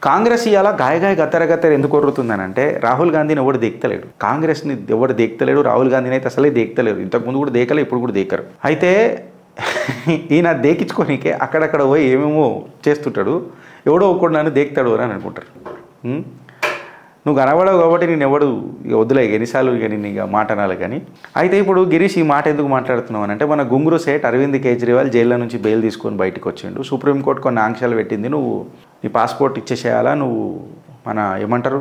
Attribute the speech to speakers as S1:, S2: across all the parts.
S1: కాంగ్రెస్ ఇవాళ గాయగాయ గత్తర ఎందుకు కొరుతుందని అంటే రాహుల్ గాంధీని ఎవడు దేక్తలేడు, కాంగ్రెస్ని ఎవడు దేక్తలేడు, రాహుల్ గాంధీని అయితే అసలే దేక్తలేరు. ఇంతకుముందు కూడా దేకలే, ఇప్పుడు కూడా దేకరు. అయితే ఈయన దేకించుకోనికే అక్కడక్కడ పోయి ఏమేమో చేస్తుంటాడు, ఎవడో ఒకడు నన్ను దేక్తాడు అని అనుకుంటారు. నువ్వు కనబడవు కాబట్టి నేను ఎవడు ఇక వద్దులే, ఎన్నిసార్లు ఇక నేను ఇక మాట అనాలి. కానీ అయితే ఇప్పుడు గిరీష్ ఈ మాట ఎందుకు మాట్లాడుతున్నావు అని అంటే, మన గుంగురు సేట్ అరవింద్ కేజ్రీవాల్ జైల్లో నుంచి బెయిల్ తీసుకొని బయటకు వచ్చిండు. సుప్రీంకోర్టు కొన్ని ఆంక్షలు పెట్టింది, నువ్వు నీ పాస్పోర్ట్ ఇచ్చేసేయాలా, నువ్వు మన ఏమంటారు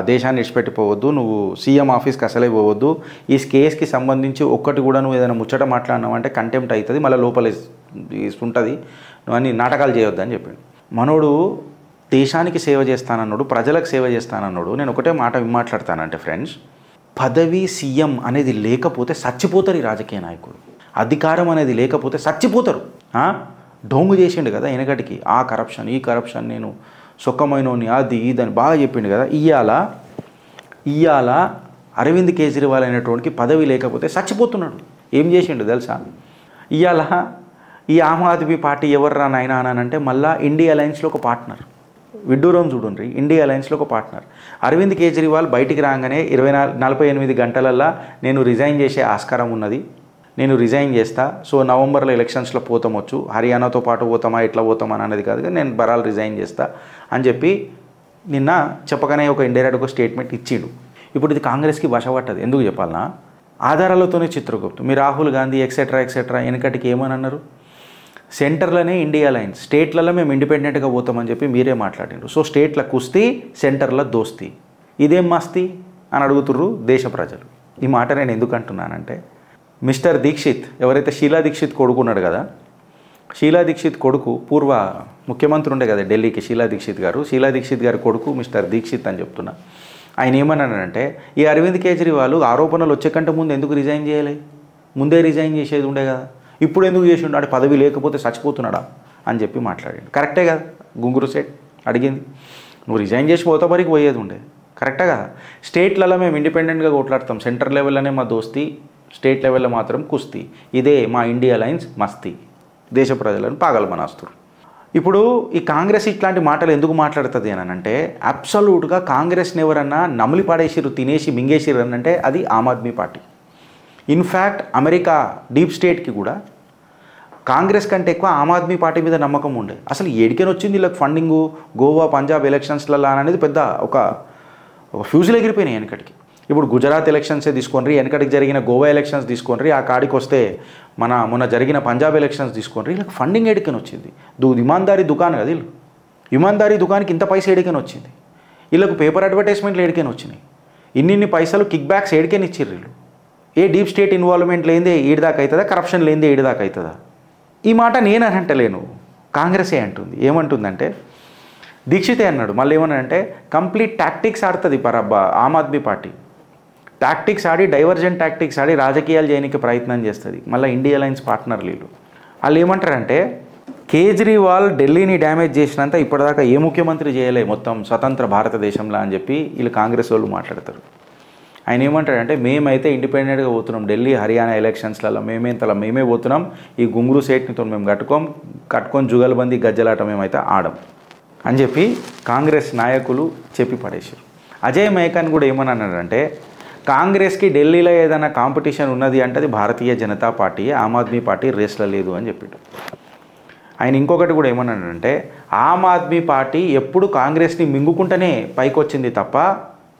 S1: దేశాన్ని విడిచిపెట్టిపోవద్దు, నువ్వు సీఎం ఆఫీస్కి అసలే పోవద్దు, ఈ కేసుకి సంబంధించి ఒక్కటి కూడా నువ్వు ఏదైనా ముచ్చట మాట్లాడినావు అంటే కంటెంప్ట్ అవుతుంది, మళ్ళీ లోపల ఉంటుంది, నువ్వు అన్ని నాటకాలు చేయొద్దు అని చెప్పిండు. మనోడు దేశానికి సేవ చేస్తానన్నాడు, ప్రజలకు సేవ చేస్తానన్నాడు. నేను ఒకటే మాట మాట్లాడతానంటే ఫ్రెండ్స్, పదవి సీఎం అనేది లేకపోతే చచ్చిపోతారు ఈ రాజకీయ నాయకులు. అధికారం అనేది లేకపోతే చచ్చిపోతారు. డొంగు చేసిండు కదా వెనకటికి, ఆ కరప్షన్ ఈ కరప్షన్, నేను సుఖమైనోని అది ఇదని బాగా చెప్పిండు కదా. ఇయ్యాల అరవింద్ కేజ్రీవాల్ అనేటువంటికి పదవి లేకపోతే చచ్చిపోతున్నాడు. ఏం చేసిండు తెలుసా? ఇయ్యాల ఈ ఆమ్ ఆద్మీ పార్టీ ఎవర్రా నాయనా అని అంటే మళ్ళీ ఇండియా అలయన్స్లో ఒక పార్ట్నర్, విడ్డూరం చూడండి, ఇండియా అలయన్స్లో ఒక పార్ట్నర్. అరవింద్ కేజ్రీవాల్ బయటికి రాగానే 48 గంటలల్లో నేను రిజైన్ చేసే ఆస్కారం ఉన్నది, నేను రిజైన్ చేస్తా, సో నవంబర్లో ఎలక్షన్స్లో పోతామొచ్చు, హర్యానాతో పాటు పోతామా ఎట్లా పోతామా అనేది కాదు, నేను బరాలు రిజైన్ చేస్తా అని చెప్పి నిన్న చెప్పకనే ఒక ఇండైరెక్ట్గా స్టేట్మెంట్ ఇచ్చిండు. ఇప్పుడు ఇది కాంగ్రెస్కి వశపట్టదు. ఎందుకు చెప్పాలనా? ఆధారాలతోనే చిత్రగుప్తం. మీ రాహుల్ గాంధీ ఎక్సెట్రా వెనకటికి ఏమని అన్నారు? సెంటర్లోనే ఇండియా అలయన్స్, స్టేట్లలో మేము ఇండిపెండెంట్గా పోతామని చెప్పి మీరే మాట్లాడిండ్రు. సో స్టేట్ల కుస్తీ, సెంటర్ల దోస్తీ, ఇదేం మస్తీ అని అడుగుతుర్రు దేశ ప్రజలు. ఈ మాట నేను ఎందుకు అంటున్నానంటే, మిస్టర్ దీక్షిత్ ఎవరైతే షీలా దీక్షిత్ కొడుకున్నాడు కదా, షీలా దీక్షిత్ కొడుకు పూర్వ ముఖ్యమంత్రి ఉండే కదా ఢిల్లీకి, షీలా దీక్షిత్ గారి కొడుకు మిస్టర్ దీక్షిత్ అని చెప్తున్నా. ఆయన ఏమన్నానంటే, ఈ అరవింద్ కేజ్రీవాల్ ఆరోపణలు వచ్చే కంటే ముందు ఎందుకు రిజైన్ చేయలే? ముందే రిజైన్ చేసేది ఉండే కదా, ఇప్పుడు ఎందుకు చేసి ఉన్నాడు? పదవి లేకపోతే చచ్చిపోతున్నాడా అని చెప్పి మాట్లాడాడు. కరెక్టే కదా గుంగురు సేట్ అడిగింది? నువ్వు రిజైన్ చేసి పోతా వరకు పోయేది ఉండే, కరెక్టే కదా? స్టేట్లలో మేము ఇండిపెండెంట్గా కొట్లాడతాం, సెంటర్ లెవెల్లోనే మా దోస్తీ, స్టేట్ లెవెల్లో మాత్రం కుస్తీ, ఇదే మా ఇండియా అలయన్స్ మస్తీ, దేశ ప్రజలను పాగలమనేస్తారు. ఇప్పుడు ఈ కాంగ్రెస్ ఇట్లాంటి మాటలు ఎందుకు మాట్లాడుతుంది అని అంటే, అబ్సల్యూట్గా కాంగ్రెస్ని ఎవరన్నా నమిలి పడేసిరు, తినేసి మింగేసిరు అని అంటే అది Aam Aadmi Party. In fact America deep స్టేట్కి కూడా కాంగ్రెస్ కంటే ఎక్కువ ఆమ్ ఆద్మీ పార్టీ మీద నమ్మకం ఉండే. అసలు ఏడికని వచ్చింది వీళ్ళకి ఫండింగు, గోవా పంజాబ్ ఎలక్షన్స్లలో అనేది పెద్ద ఒక ఫ్యూజులు ఎగిరిపోయినాయి వెనకటికి. ఇప్పుడు గుజరాత్ ఎలక్షన్సే తీసుకోండి, వెనకటికి జరిగిన గోవా ఎలక్షన్స్ తీసుకోండి, ఆ కాడికి వస్తే మొన్న జరిగిన పంజాబ్ ఎలక్షన్స్ తీసుకోండి, వీళ్ళకి ఫండింగ్ ఏడికని వచ్చింది. ఇమాన్దారీ దుకాణం కదా వీళ్ళు, ఇమాన్దారీ దుకాణానికి ఇంత పైసా ఏడికని వచ్చింది, వీళ్ళకు పేపర్ అడ్వర్టైజ్మెంట్లు ఏడికని వచ్చినాయి, ఇన్ని పైసలు కిక్ బ్యాక్స్ ఏడికని ఇచ్చిర్రు వీళ్ళు. ఏ డీప్ స్టేట్ ఇన్వాల్వ్మెంట్ లేనిదే ఏడిదాకా అవుతుందా, కరప్షన్ లేనిదే ఏడిదాకా అవుతుందా? ఈ మాట నేను అంటలేను, కాంగ్రెసే అంటుంది. ఏమంటుందంటే, దీక్షితే అన్నాడు, మళ్ళీ ఏమన్నాడంటే కంప్లీట్ టాక్టిక్స్ ఆడుతుంది ఆమ్ ఆద్మీ పార్టీ, టాక్టిక్స్ ఆడి డైవర్జెంట్ టాక్టిక్స్ ఆడి రాజకీయాలు చేయడానికి ప్రయత్నం చేస్తుంది. మళ్ళీ ఇండియా అలయన్స్ పార్ట్నర్ వాళ్ళు ఏమంటారంటే, కేజ్రీవాల్ ఢిల్లీని డ్యామేజ్ చేసినంత ఇప్పటిదాకా ఏ ముఖ్యమంత్రి చేయలే మొత్తం స్వతంత్ర భారతదేశంలో అని చెప్పి వీళ్ళు కాంగ్రెస్ వాళ్ళు మాట్లాడతారు. ఆయన ఏమంటాడంటే, మేమైతే ఇండిపెండెంట్గా పోతున్నాం, ఢిల్లీ హర్యానా ఎలక్షన్స్లలో మేమే పోతున్నాం, ఈ గుంగురు సేట్నితో మేము కట్టుకొని జుగల్బందీ గజ్జలాట మేమైతే ఆడం అని చెప్పి కాంగ్రెస్ నాయకులు చెప్పి పడేశారు. అజయ్ మైకన్ కూడా ఏమన్నాడంటే, కాంగ్రెస్కి ఢిల్లీలో ఏదైనా కాంపిటీషన్ ఉన్నది అంటే అది భారతీయ జనతా పార్టీ, ఆమ్ ఆద్మీ పార్టీ రేస్లో లేదు అని చెప్పాడు. ఆయన ఇంకొకటి కూడా ఏమన్నాడంటే, ఆమ్ ఆద్మీ పార్టీ ఎప్పుడు కాంగ్రెస్ని మింగుకుంటేనే పైకి వచ్చింది తప్ప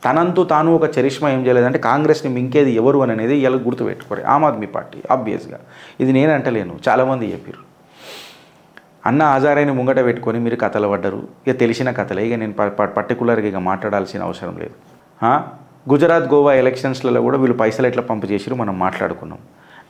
S1: తనంతు తాను ఒక చరిష్మా ఏం చేయలేదంటే, కాంగ్రెస్ని మింకేది ఎవరు అనేది ఇలా గుర్తుపెట్టుకోరు ఆమ్ ఆద్మీ పార్టీ. ఆబ్వియస్గా ఇది నేను అంటలేను, చాలామంది చెప్పారు. అన్న హజారేని ముంగట పెట్టుకొని మీరు కథలు పడ్డరు, ఇక తెలిసిన కథలే, ఇక నేను పర్టికులర్గా ఇక మాట్లాడాల్సిన అవసరం లేదు. గుజరాత్ గోవా ఎలక్షన్స్లలో కూడా వీళ్ళు పైసలు ఎట్లా పంపు చేసిరు మనం మాట్లాడుకున్నాం.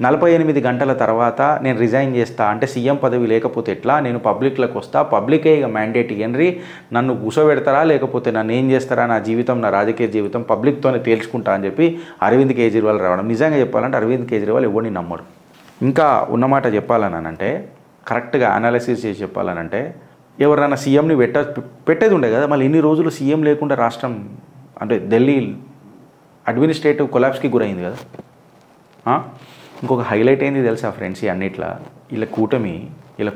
S1: 48 గంటల తర్వాత నేను రిజైన్ చేస్తా అంటే సీఎం పదవి లేకపోతే ఎట్లా, నేను పబ్లిక్లోకి వస్తా, పబ్లికే ఇక మ్యాండేట్ ఇయ్యండి, నన్ను కూసోబెడతారా లేకపోతే నన్ను ఏం చేస్తారా, నా జీవితం నా రాజకీయ జీవితం పబ్లిక్తోనే తేల్చుకుంటా అని చెప్పి అరవింద్ కేజ్రీవాల్ రావడం. నిజంగా చెప్పాలంటే అరవింద్ కేజ్రీవాల్ ఎవరిని నమ్మడు. ఇంకా ఉన్నమాట చెప్పాలనంటే, కరెక్ట్గా అనాలిసిస్ చేసి చెప్పాలనంటే, ఎవరైనా సీఎంని పెట్టేది ఉండే కదా, మళ్ళీ ఇన్ని రోజులు సీఎం లేకుండా రాష్ట్రం అంటే ఢిల్లీ అడ్మినిస్ట్రేటివ్ కొలాప్స్కి గురైంది కదా. ఇంకొక హైలైట్ అయింది తెలుసా ఫ్రెండ్స్, ఈ అన్నిట్లా ఇలా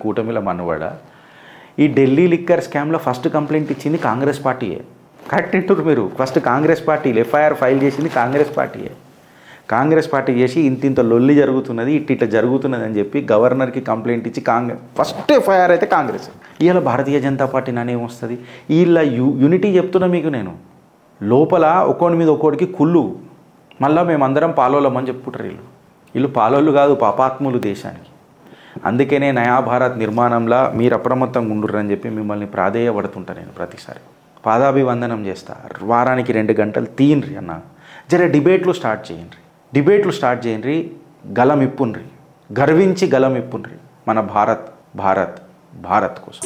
S1: కూటమిలో మనువాడ ఈ ఢిల్లీ లిక్కర్ స్కామ్లో ఫస్ట్ కంప్లైంట్ ఇచ్చింది కాంగ్రెస్ పార్టీయే. కరెక్ట్ అంటారు మీరు. ఫస్ట్ కాంగ్రెస్ పార్టీలు ఎఫ్ఐఆర్ ఫైల్ చేసింది కాంగ్రెస్ పార్టీయే. కాంగ్రెస్ పార్టీ చేసి ఇంత లొల్లి జరుగుతున్నది, ఇట్లా జరుగుతున్నది అని చెప్పి గవర్నర్కి కంప్లైంట్ ఇచ్చి ఫస్ట్ ఎఫ్ఐఆర్ అయితే కాంగ్రెస్. ఇవాళ భారతీయ జనతా పార్టీ నానేమొస్తుంది? వీళ్ళ యూనిటీ చెప్తున్నా మీకు నేను. లోపల ఒక్కోడి మీద ఒక్కోడికి కుళ్ళు. మళ్ళీ మేమందరం పాలోళ్ళమని చెప్పుకుంటారు. వీళ్ళు పాలోళ్ళు కాదు, పాపాత్ములు దేశానికి. అందుకనే నయా భారత్ నిర్మాణంలో మీరు అప్రమత్తంగా ఉండుర్రని చెప్పి మిమ్మల్ని ప్రాధేయపడుతుంటా నేను ప్రతిసారి. పాదాభివందనం చేస్తా. వారానికి 2 గంటలు తీయండి అన్న. జర డిబేట్లు స్టార్ట్ చేయండి. గలం ఇప్పుండ్రి, గర్వించి గలం ఇప్పుండ్రి మన భారత్ కోసం.